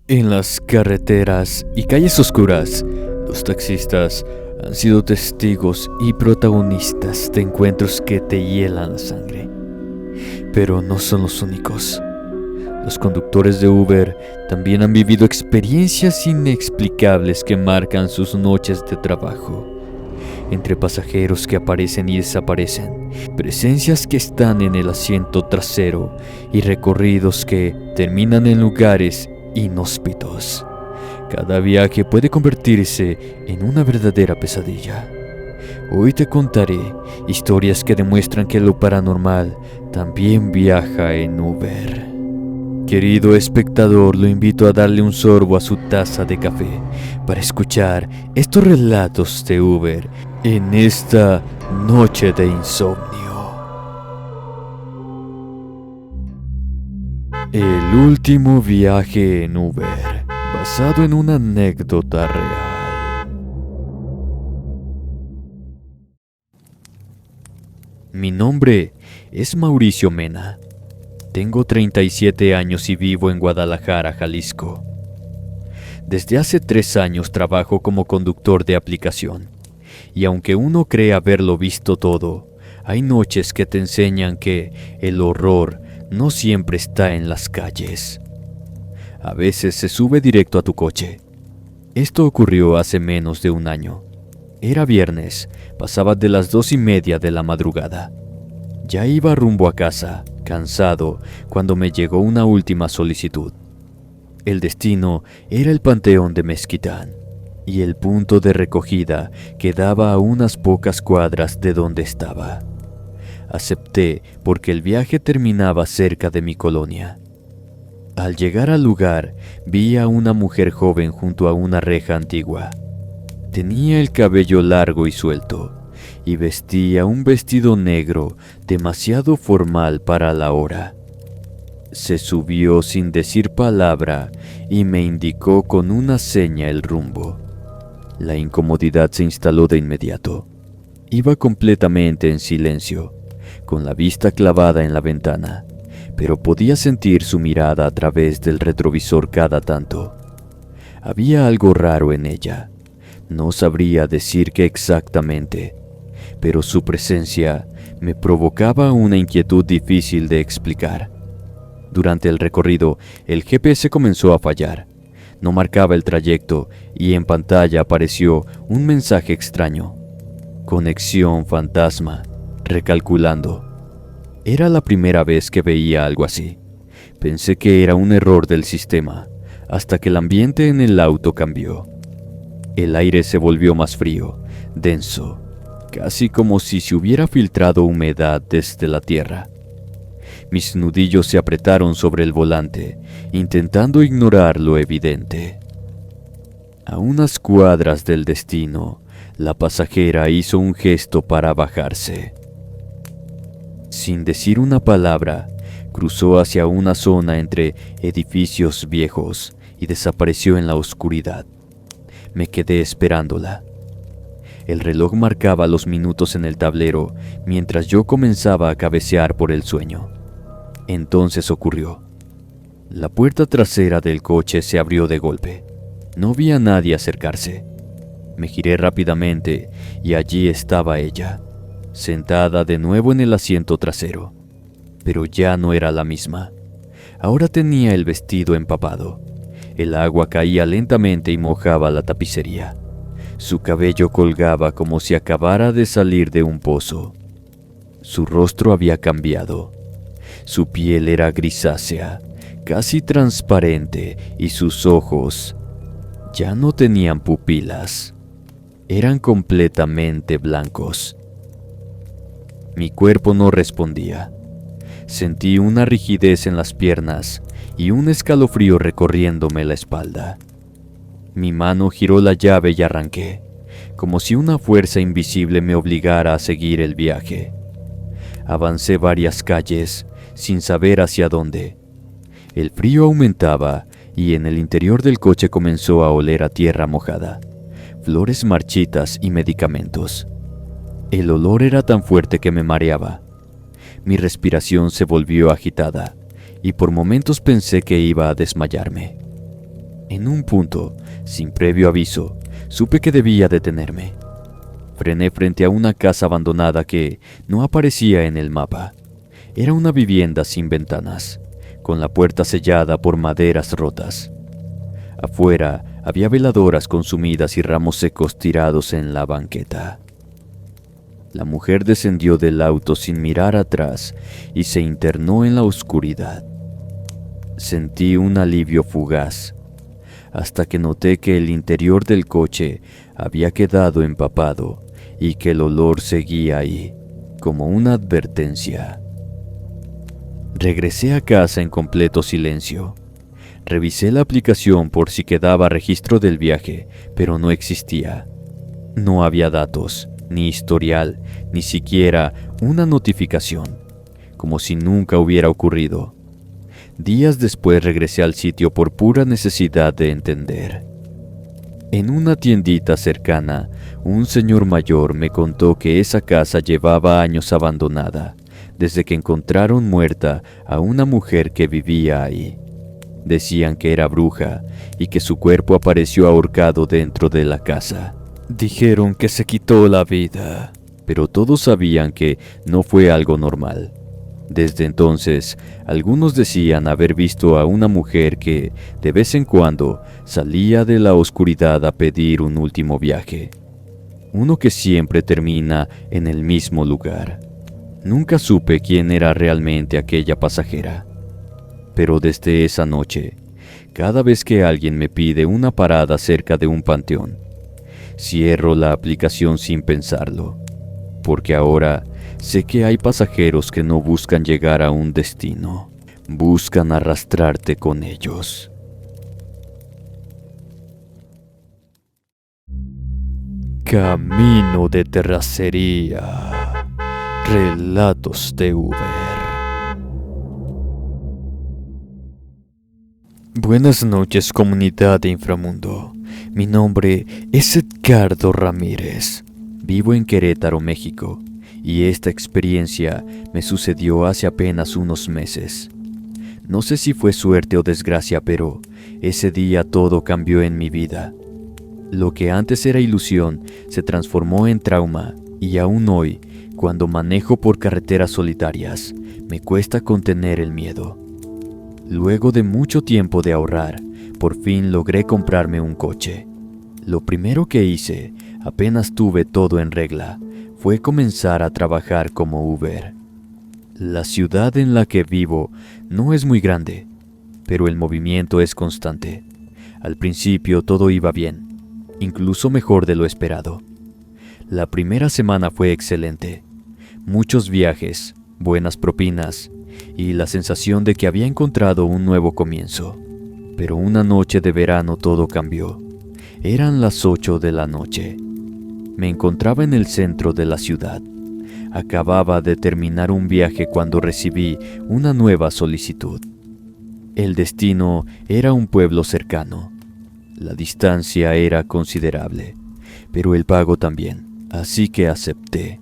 En las carreteras y calles oscuras, los taxistas han sido testigos y protagonistas de encuentros que te hielan la sangre. Pero no son los únicos. Los conductores de Uber también han vivido experiencias inexplicables que marcan sus noches de trabajo. Entre pasajeros que aparecen y desaparecen, presencias que están en el asiento trasero y recorridos que terminan en lugares inhóspitos. Cada viaje puede convertirse en una verdadera pesadilla. Hoy te contaré historias que demuestran que lo paranormal también viaja en Uber. Querido espectador, lo invito a darle un sorbo a su taza de café para escuchar estos relatos de Uber en esta noche de insomnio. El último viaje en Uber, basado en una anécdota real. Mi nombre es Mauricio Mena. Tengo 37 años y vivo en Guadalajara, Jalisco. Desde hace 3 años trabajo como conductor de aplicación. Y aunque uno cree haberlo visto todo, hay noches que te enseñan que el horror no siempre está en las calles. A veces se sube directo a tu coche. Esto ocurrió hace menos de un año. Era viernes, pasaba de las 2:30 de la madrugada. Ya iba rumbo a casa, cansado, cuando me llegó una última solicitud. El destino era el Panteón de Mezquitán, y el punto de recogida quedaba a unas pocas cuadras de donde estaba. Acepté porque el viaje terminaba cerca de mi colonia. Al llegar al lugar, vi a una mujer joven junto a una reja antigua. Tenía el cabello largo y suelto, y vestía un vestido negro demasiado formal para la hora. Se subió sin decir palabra y me indicó con una seña el rumbo. La incomodidad se instaló de inmediato. Iba completamente en silencio, con la vista clavada en la ventana, pero podía sentir su mirada a través del retrovisor cada tanto. Había algo raro en ella. No sabría decir qué exactamente, pero su presencia me provocaba una inquietud difícil de explicar. Durante el recorrido, el GPS comenzó a fallar. No marcaba el trayecto y en pantalla apareció un mensaje extraño. Conexión fantasma, recalculando. Era la primera vez que veía algo así. Pensé que era un error del sistema, hasta que el ambiente en el auto cambió. El aire se volvió más frío, denso, casi como si se hubiera filtrado humedad desde la tierra. Mis nudillos se apretaron sobre el volante, intentando ignorar lo evidente. A unas cuadras del destino, la pasajera hizo un gesto para bajarse. Sin decir una palabra, cruzó hacia una zona entre edificios viejos y desapareció en la oscuridad. Me quedé esperándola. El reloj marcaba los minutos en el tablero mientras yo comenzaba a cabecear por el sueño. Entonces ocurrió. La puerta trasera del coche se abrió de golpe. No vi a nadie acercarse. Me giré rápidamente y allí estaba ella, sentada de nuevo en el asiento trasero. Pero ya no era la misma. Ahora tenía el vestido empapado. El agua caía lentamente y mojaba la tapicería. Su cabello colgaba como si acabara de salir de un pozo. Su rostro había cambiado. Su piel era grisácea, casi transparente, y sus ojos ya no tenían pupilas. Eran completamente blancos. Mi cuerpo no respondía. Sentí una rigidez en las piernas y un escalofrío recorriéndome la espalda. Mi mano giró la llave y arranqué, como si una fuerza invisible me obligara a seguir el viaje. Avancé varias calles, sin saber hacia dónde. El frío aumentaba y en el interior del coche comenzó a oler a tierra mojada, flores marchitas y medicamentos. El olor era tan fuerte que me mareaba. Mi respiración se volvió agitada y por momentos pensé que iba a desmayarme. En un punto, sin previo aviso, supe que debía detenerme. Frené frente a una casa abandonada que no aparecía en el mapa. Era una vivienda sin ventanas, con la puerta sellada por maderas rotas. Afuera había veladoras consumidas y ramos secos tirados en la banqueta. La mujer descendió del auto sin mirar atrás y se internó en la oscuridad. Sentí un alivio fugaz, hasta que noté que el interior del coche había quedado empapado y que el olor seguía ahí, como una advertencia. Regresé a casa en completo silencio. Revisé la aplicación por si quedaba registro del viaje, pero no existía. No había datos, ni historial, ni siquiera una notificación, como si nunca hubiera ocurrido. Días después regresé al sitio por pura necesidad de entender. En una tiendita cercana, un señor mayor me contó que esa casa llevaba años abandonada, desde que encontraron muerta a una mujer que vivía ahí. Decían que era bruja y que su cuerpo apareció ahorcado dentro de la casa. Dijeron que se quitó la vida, pero todos sabían que no fue algo normal. Desde entonces, algunos decían haber visto a una mujer que, de vez en cuando, salía de la oscuridad a pedir un último viaje. Uno que siempre termina en el mismo lugar. Nunca supe quién era realmente aquella pasajera. Pero desde esa noche, cada vez que alguien me pide una parada cerca de un panteón, cierro la aplicación sin pensarlo, porque ahora sé que hay pasajeros que no buscan llegar a un destino, buscan arrastrarte con ellos. Camino de terracería. Relatos de Uber. Buenas noches, comunidad de Inframundo. Mi nombre es Edgardo Ramírez. Vivo en Querétaro, México, y esta experiencia me sucedió hace apenas unos meses. No sé si fue suerte o desgracia, pero ese día todo cambió en mi vida. Lo que antes era ilusión se transformó en trauma, y aún hoy, cuando manejo por carreteras solitarias, me cuesta contener el miedo. Luego de mucho tiempo de ahorrar, por fin logré comprarme un coche. Lo primero que hice, apenas tuve todo en regla, fue comenzar a trabajar como Uber. La ciudad en la que vivo no es muy grande, pero el movimiento es constante. Al principio todo iba bien, incluso mejor de lo esperado. La primera semana fue excelente. Muchos viajes, buenas propinas y la sensación de que había encontrado un nuevo comienzo. Pero una noche de verano todo cambió. Eran las 8 de la noche. Me encontraba en el centro de la ciudad. Acababa de terminar un viaje cuando recibí una nueva solicitud. El destino era un pueblo cercano. La distancia era considerable, pero el pago también, así que acepté.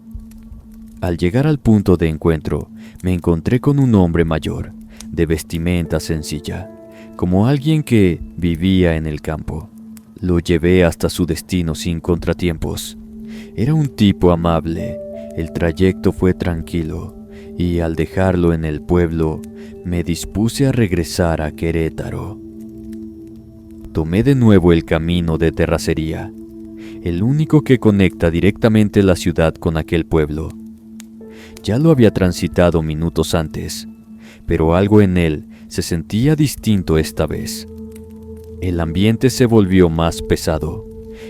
Al llegar al punto de encuentro, me encontré con un hombre mayor, de vestimenta sencilla, como alguien que vivía en el campo. Lo llevé hasta su destino sin contratiempos. Era un tipo amable, el trayecto fue tranquilo, y al dejarlo en el pueblo, me dispuse a regresar a Querétaro. Tomé de nuevo el camino de terracería, el único que conecta directamente la ciudad con aquel pueblo. Ya lo había transitado minutos antes, pero algo en él se sentía distinto esta vez. El ambiente se volvió más pesado,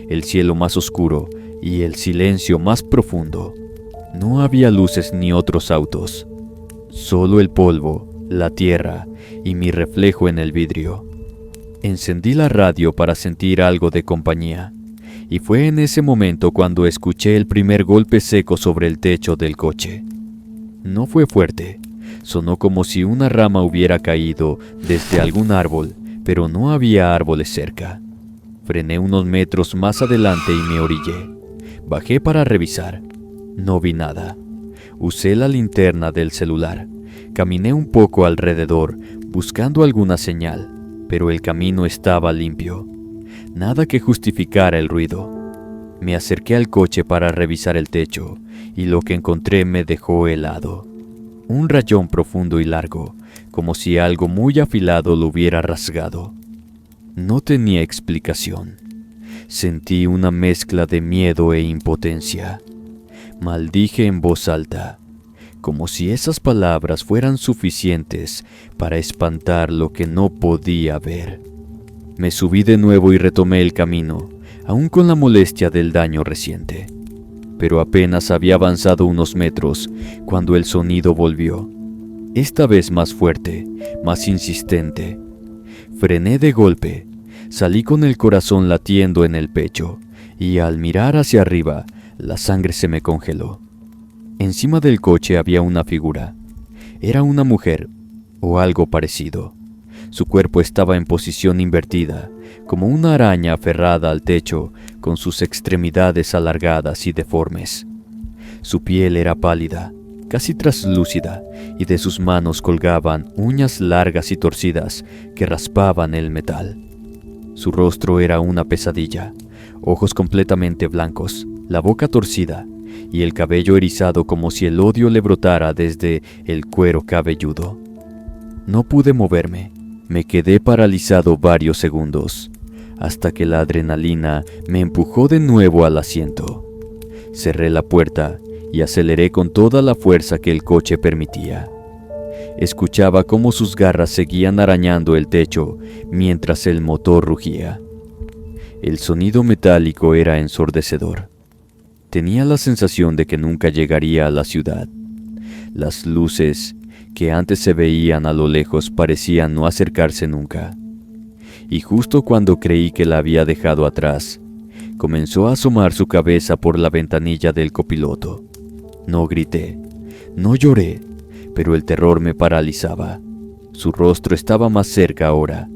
el cielo más oscuro y el silencio más profundo. No había luces ni otros autos, solo el polvo, la tierra y mi reflejo en el vidrio. Encendí la radio para sentir algo de compañía, y fue en ese momento cuando escuché el primer golpe seco sobre el techo del coche. No fue fuerte, sonó como si una rama hubiera caído desde algún árbol, pero no había árboles cerca. Frené unos metros más adelante y me orillé. Bajé para revisar. No vi nada. Usé la linterna del celular. Caminé un poco alrededor, buscando alguna señal, pero el camino estaba limpio. Nada que justificara el ruido. Me acerqué al coche para revisar el techo y lo que encontré me dejó helado. Un rayón profundo y largo, como si algo muy afilado lo hubiera rasgado. No tenía explicación. Sentí una mezcla de miedo e impotencia. Maldije en voz alta, como si esas palabras fueran suficientes para espantar lo que no podía ver. Me subí de nuevo y retomé el camino, aún con la molestia del daño reciente. Pero apenas había avanzado unos metros cuando el sonido volvió, esta vez más fuerte, más insistente. Frené de golpe, salí con el corazón latiendo en el pecho, y al mirar hacia arriba, la sangre se me congeló. Encima del coche había una figura. Era una mujer, o algo parecido. Su cuerpo estaba en posición invertida, como una araña aferrada al techo, con sus extremidades alargadas y deformes. Su piel era pálida, casi traslúcida, y de sus manos colgaban uñas largas y torcidas que raspaban el metal. Su rostro era una pesadilla, ojos completamente blancos, la boca torcida y el cabello erizado como si el odio le brotara desde el cuero cabelludo. No pude moverme, me quedé paralizado varios segundos, hasta que la adrenalina me empujó de nuevo al asiento. Cerré la puerta y aceleré con toda la fuerza que el coche permitía. Escuchaba cómo sus garras seguían arañando el techo mientras el motor rugía. El sonido metálico era ensordecedor. Tenía la sensación de que nunca llegaría a la ciudad. Las luces que antes se veían a lo lejos parecían no acercarse nunca. Y justo cuando creí que la había dejado atrás, comenzó a asomar su cabeza por la ventanilla del copiloto. No grité, no lloré, pero el terror me paralizaba. Su rostro estaba más cerca ahora.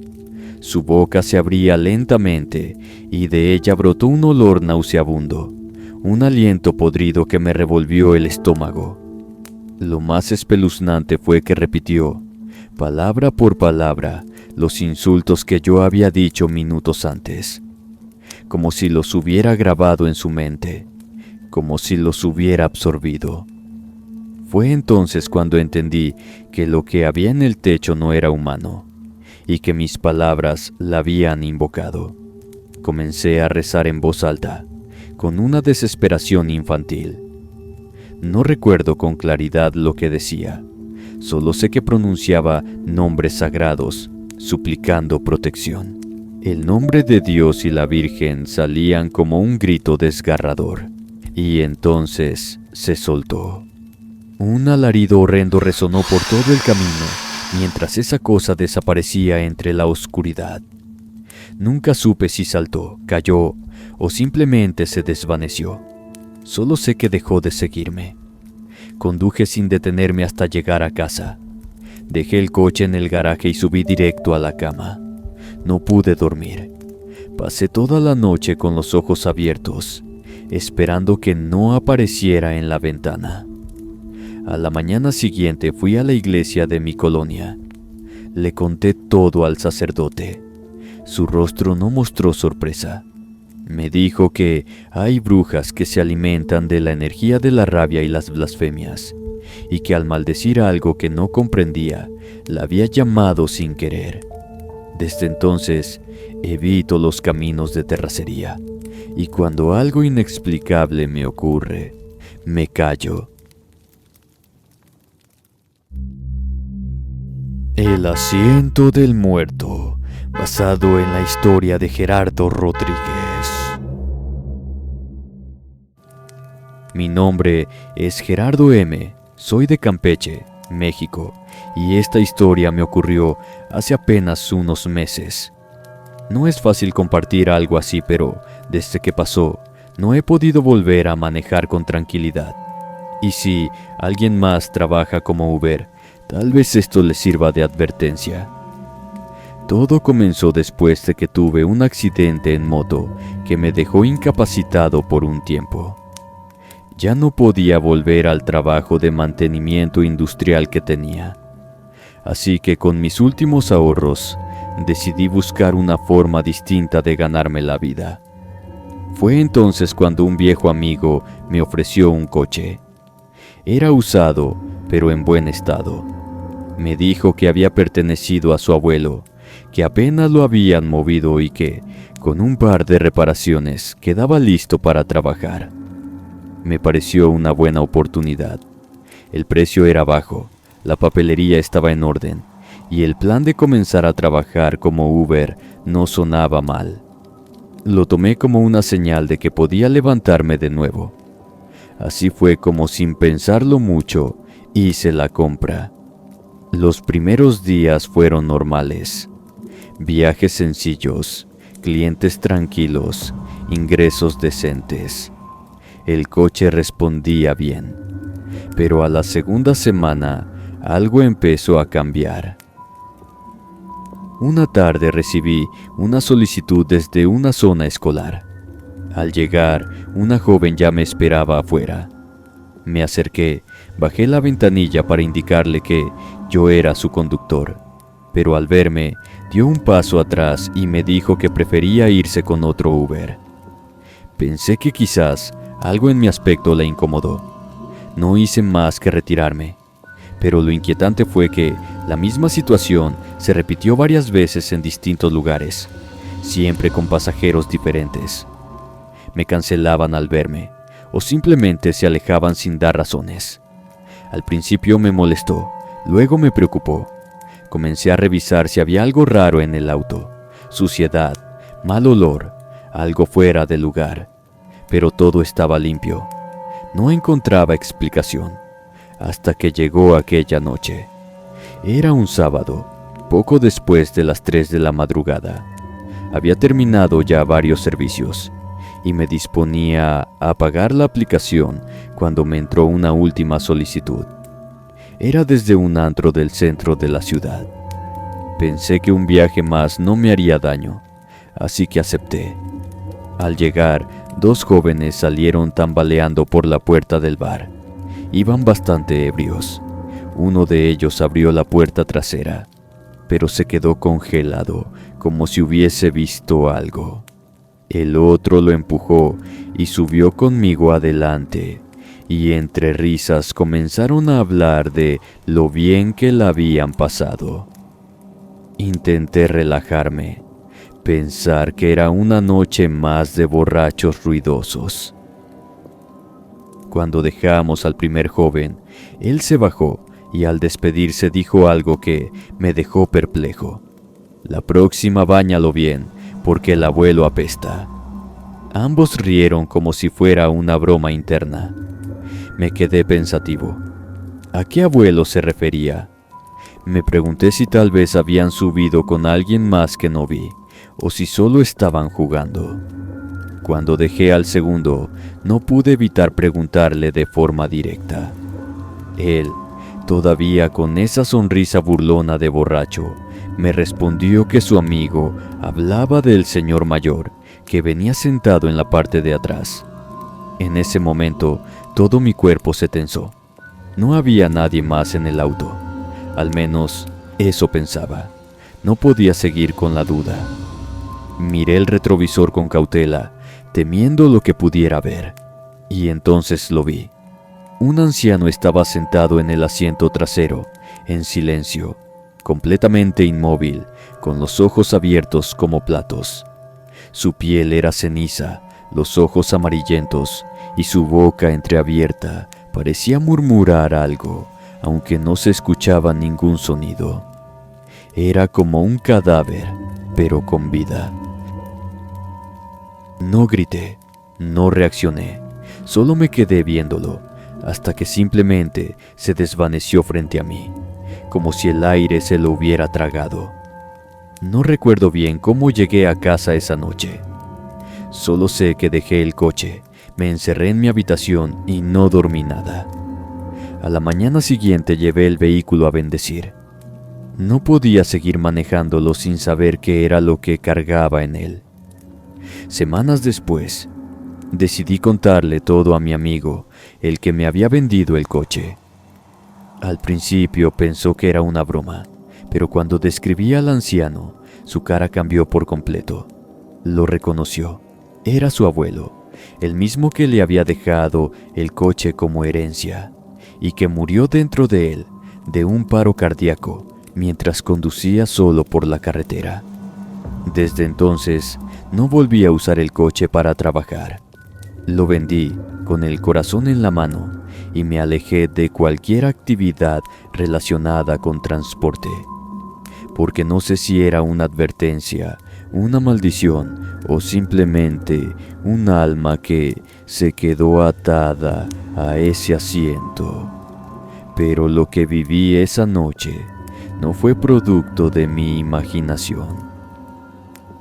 Su boca se abría lentamente y de ella brotó un olor nauseabundo, un aliento podrido que me revolvió el estómago. Lo más espeluznante fue que repitió, palabra por palabra, los insultos que yo había dicho minutos antes, como si los hubiera grabado en su mente, como si los hubiera absorbido. Fue entonces cuando entendí que lo que había en el techo no era humano, y que mis palabras la habían invocado. Comencé a rezar en voz alta, con una desesperación infantil. No recuerdo con claridad lo que decía, solo sé que pronunciaba nombres sagrados, suplicando protección. El nombre de Dios y la Virgen salían como un grito desgarrador, y entonces se soltó. Un alarido horrendo resonó por todo el camino, mientras esa cosa desaparecía entre la oscuridad. Nunca supe si saltó, cayó o simplemente se desvaneció. Solo sé que dejó de seguirme. Conduje sin detenerme hasta llegar a casa. Dejé el coche en el garaje y subí directo a la cama. No pude dormir. Pasé toda la noche con los ojos abiertos, esperando que no apareciera en la ventana. A la mañana siguiente fui a la iglesia de mi colonia. Le conté todo al sacerdote. Su rostro no mostró sorpresa. Me dijo que hay brujas que se alimentan de la energía de la rabia y las blasfemias, y que al maldecir algo que no comprendía, la había llamado sin querer. Desde entonces, evito los caminos de terracería, y cuando algo inexplicable me ocurre, me callo. El asiento del muerto, basado en la historia de Gerardo Rodríguez. Mi nombre es Gerardo M. Soy de Campeche, México, y esta historia me ocurrió hace apenas unos meses. No es fácil compartir algo así, pero desde que pasó, no he podido volver a manejar con tranquilidad. Y si alguien más trabaja como Uber, tal vez esto le sirva de advertencia. Todo comenzó después de que tuve un accidente en moto que me dejó incapacitado por un tiempo. Ya no podía volver al trabajo de mantenimiento industrial que tenía. Así que con mis últimos ahorros, decidí buscar una forma distinta de ganarme la vida. Fue entonces cuando un viejo amigo me ofreció un coche. Era usado, pero en buen estado. Me dijo que había pertenecido a su abuelo, que apenas lo habían movido y que, con un par de reparaciones, quedaba listo para trabajar. Me pareció una buena oportunidad. El precio era bajo, la papelería estaba en orden, y el plan de comenzar a trabajar como Uber no sonaba mal. Lo tomé como una señal de que podía levantarme de nuevo. Así fue como, sin pensarlo mucho, hice la compra. Los primeros días fueron normales. Viajes sencillos, clientes tranquilos, ingresos decentes. El coche respondía bien. Pero a la segunda semana, algo empezó a cambiar. Una tarde recibí una solicitud desde una zona escolar. Al llegar, una joven ya me esperaba afuera. Me acerqué, bajé la ventanilla para indicarle que yo era su conductor, pero al verme, dio un paso atrás y me dijo que prefería irse con otro Uber. Pensé que quizás algo en mi aspecto la incomodó. No hice más que retirarme, pero lo inquietante fue que la misma situación se repitió varias veces en distintos lugares, siempre con pasajeros diferentes. Me cancelaban al verme, o simplemente se alejaban sin dar razones. Al principio me molestó, luego me preocupó. Comencé a revisar si había algo raro en el auto, suciedad, mal olor, algo fuera de lugar, pero todo estaba limpio. No encontraba explicación, hasta que llegó aquella noche. Era un sábado, poco después de las 3 de la madrugada. Había terminado ya varios servicios, y me disponía a apagar la aplicación cuando me entró una última solicitud. Era desde un antro del centro de la ciudad. Pensé que un viaje más no me haría daño, así que acepté. Al llegar, 2 jóvenes salieron tambaleando por la puerta del bar. Iban bastante ebrios. Uno de ellos abrió la puerta trasera, pero se quedó congelado, como si hubiese visto algo. El otro lo empujó y subió conmigo adelante, y entre risas comenzaron a hablar de lo bien que la habían pasado. Intenté relajarme, pensar que era una noche más de borrachos ruidosos. Cuando dejamos al primer joven, él se bajó y al despedirse dijo algo que me dejó perplejo. La próxima báñalo bien, porque el abuelo apesta. Ambos rieron como si fuera una broma interna. Me quedé pensativo. ¿A qué abuelo se refería? Me pregunté si tal vez habían subido con alguien más que no vi, o si solo estaban jugando. Cuando dejé al segundo, no pude evitar preguntarle de forma directa. Él, todavía con esa sonrisa burlona de borracho, me respondió que su amigo hablaba del señor mayor, que venía sentado en la parte de atrás. En ese momento, todo mi cuerpo se tensó. No había nadie más en el auto. Al menos, eso pensaba. No podía seguir con la duda. Miré el retrovisor con cautela, temiendo lo que pudiera ver. Y entonces lo vi. Un anciano estaba sentado en el asiento trasero, en silencio, completamente inmóvil, con los ojos abiertos como platos. Su piel era ceniza, los ojos amarillentos, y su boca entreabierta parecía murmurar algo, aunque no se escuchaba ningún sonido. Era como un cadáver, pero con vida. No grité, no reaccioné, solo me quedé viéndolo, hasta que simplemente se desvaneció frente a mí, como si el aire se lo hubiera tragado. No recuerdo bien cómo llegué a casa esa noche. Solo sé que dejé el coche, me encerré en mi habitación y no dormí nada. A la mañana siguiente llevé el vehículo a bendecir. No podía seguir manejándolo sin saber qué era lo que cargaba en él. Semanas después, decidí contarle todo a mi amigo, el que me había vendido el coche. Al principio pensó que era una broma, pero cuando describí al anciano, Su cara cambió por completo. Lo reconoció. Era su abuelo, el mismo que le había dejado el coche como herencia y que murió dentro de él de un paro cardíaco mientras conducía solo por la carretera. Desde entonces, no volví a usar el coche para trabajar. Lo vendí con el corazón en la mano y me alejé de cualquier actividad relacionada con transporte, porque no sé si era una advertencia, una maldición o simplemente un alma que se quedó atada a ese asiento. Pero lo que viví esa noche no fue producto de mi imaginación.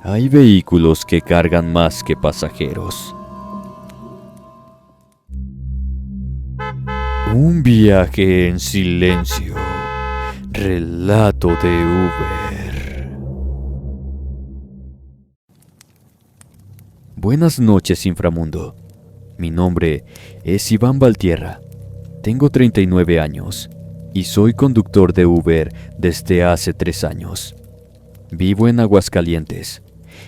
Hay vehículos que cargan más que pasajeros. Un viaje en silencio. Relato de Uber. Buenas noches, inframundo. Mi nombre es Iván Valtierra. Tengo 39 años y soy conductor de Uber desde hace 3 años. Vivo en Aguascalientes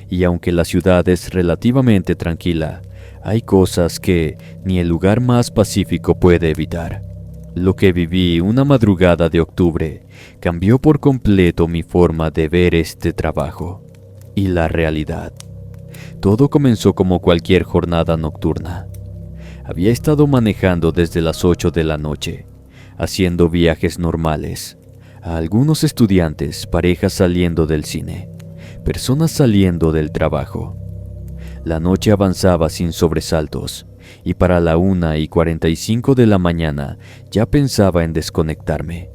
y aunque la ciudad es relativamente tranquila, hay cosas que ni el lugar más pacífico puede evitar. Lo que viví una madrugada de octubre cambió por completo mi forma de ver este trabajo y la realidad. Todo comenzó como cualquier jornada nocturna. Había estado manejando desde las 8 de la noche, haciendo viajes normales, a algunos estudiantes, parejas saliendo del cine, personas saliendo del trabajo. La noche avanzaba sin sobresaltos, y para la 1:45 de la mañana ya pensaba en desconectarme.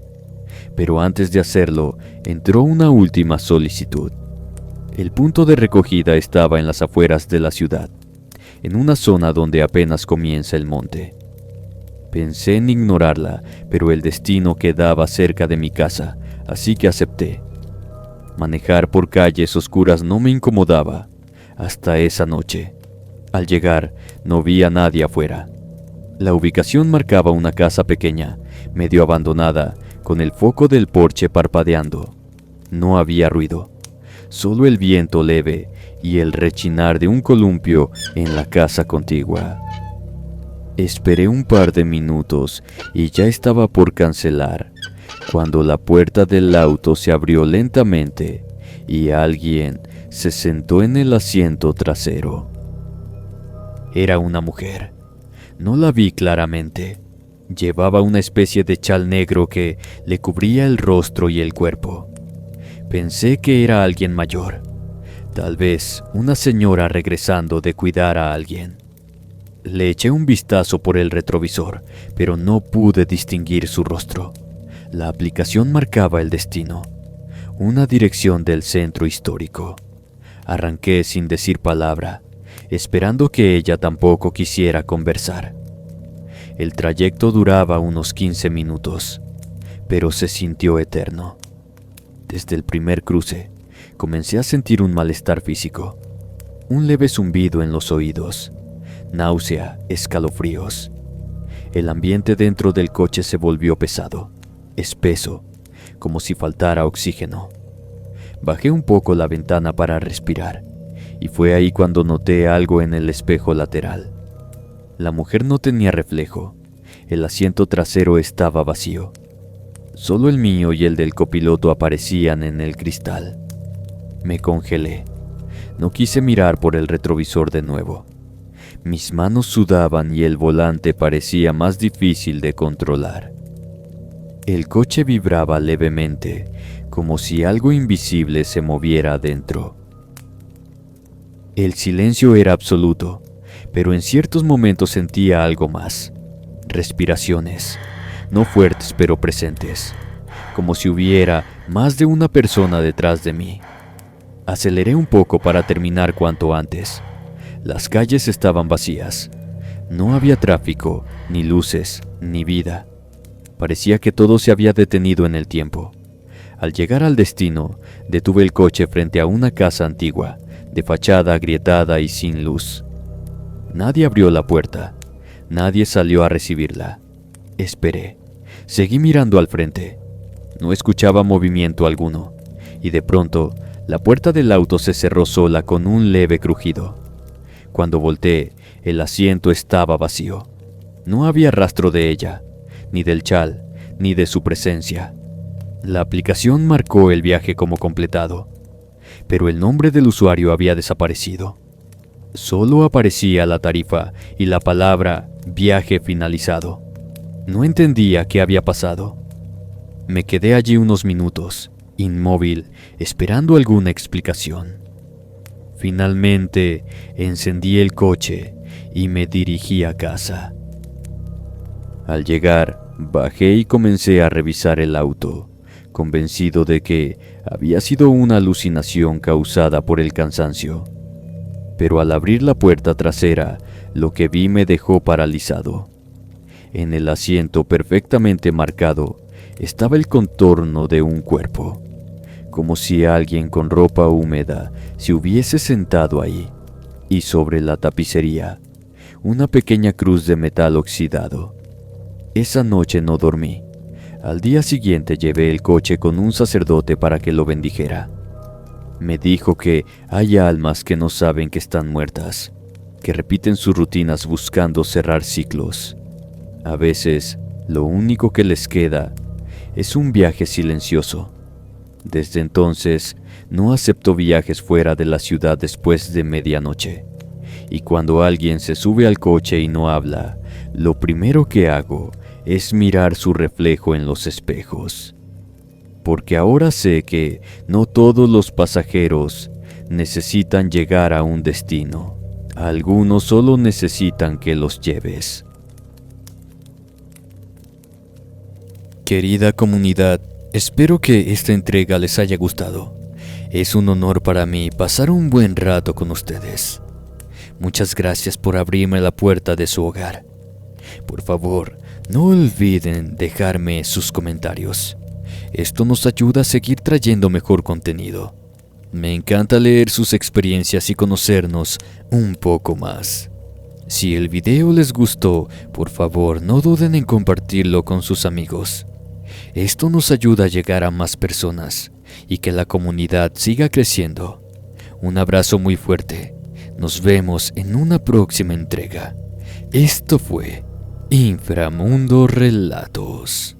Pero antes de hacerlo, entró una última solicitud. El punto de recogida estaba en las afueras de la ciudad, en una zona donde apenas comienza el monte. Pensé en ignorarla, pero el destino quedaba cerca de mi casa, así que acepté. Manejar por calles oscuras no me incomodaba, hasta esa noche. Al llegar, no vi a nadie afuera. La ubicación marcaba una casa pequeña, medio abandonada, con el foco del porche parpadeando. No había ruido, solo el viento leve y el rechinar de un columpio en la casa contigua. Esperé un par de minutos y ya estaba por cancelar, cuando la puerta del auto se abrió lentamente y alguien se sentó en el asiento trasero. Era una mujer. No la vi claramente. Llevaba una especie de chal negro que le cubría el rostro y el cuerpo. Pensé que era alguien mayor, tal vez una señora regresando de cuidar a alguien. Le eché un vistazo por el retrovisor, pero no pude distinguir su rostro. La aplicación marcaba el destino, una dirección del centro histórico. Arranqué sin decir palabra, esperando que ella tampoco quisiera conversar. El trayecto duraba unos 15 minutos, pero se sintió eterno. Desde el primer cruce, comencé a sentir un malestar físico, un leve zumbido en los oídos, náusea, escalofríos. El ambiente dentro del coche se volvió pesado, espeso, como si faltara oxígeno. Bajé un poco la ventana para respirar, y fue ahí cuando noté algo en el espejo lateral. La mujer no tenía reflejo, el asiento trasero estaba vacío. Solo el mío y el del copiloto aparecían en el cristal. Me congelé. No quise mirar por el retrovisor de nuevo. Mis manos sudaban y el volante parecía más difícil de controlar. El coche vibraba levemente, como si algo invisible se moviera adentro. El silencio era absoluto, pero en ciertos momentos sentía algo más. Respiraciones, no fuertes pero presentes, como si hubiera más de una persona detrás de mí. Aceleré un poco para terminar cuanto antes. Las calles estaban vacías. No había tráfico, ni luces, ni vida. Parecía que todo se había detenido en el tiempo. Al llegar al destino, detuve el coche frente a una casa antigua, de fachada agrietada y sin luz. Nadie abrió la puerta. Nadie salió a recibirla. Esperé. Seguí mirando al frente. No escuchaba movimiento alguno, y de pronto La puerta del auto se cerró sola con un leve crujido. Cuando volteé, el asiento estaba vacío. No había rastro de ella, ni del chal, ni de su presencia. La aplicación marcó el viaje como completado, pero el nombre del usuario había desaparecido. Solo aparecía la tarifa y la palabra viaje finalizado. No entendía qué había pasado. Me quedé allí unos minutos, inmóvil, esperando alguna explicación. Finalmente, encendí el coche y me dirigí a casa. Al llegar, bajé y comencé a revisar el auto, convencido de que había sido una alucinación causada por el cansancio. Pero al abrir la puerta trasera, lo que vi me dejó paralizado. En el asiento perfectamente marcado estaba el contorno de un cuerpo, como si alguien con ropa húmeda se hubiese sentado ahí, y sobre la tapicería, una pequeña cruz de metal oxidado. Esa noche no dormí. Al día siguiente llevé el coche con un sacerdote para que lo bendijera. Me dijo que hay almas que no saben que están muertas, que repiten sus rutinas buscando cerrar ciclos. A veces, lo único que les queda es un viaje silencioso. Desde entonces, no acepto viajes fuera de la ciudad después de medianoche. Y cuando alguien se sube al coche y no habla, lo primero que hago es mirar su reflejo en los espejos. Porque ahora sé que no todos los pasajeros necesitan llegar a un destino. Algunos solo necesitan que los lleves. Querida comunidad, espero que esta entrega les haya gustado. Es un honor para mí pasar un buen rato con ustedes. Muchas gracias por abrirme la puerta de su hogar. Por favor, no olviden dejarme sus comentarios. Esto nos ayuda a seguir trayendo mejor contenido. Me encanta leer sus experiencias y conocernos un poco más. Si el video les gustó, por favor no duden en compartirlo con sus amigos. Esto nos ayuda a llegar a más personas y que la comunidad siga creciendo. Un abrazo muy fuerte. Nos vemos en una próxima entrega. Esto fue Inframundo Relatos.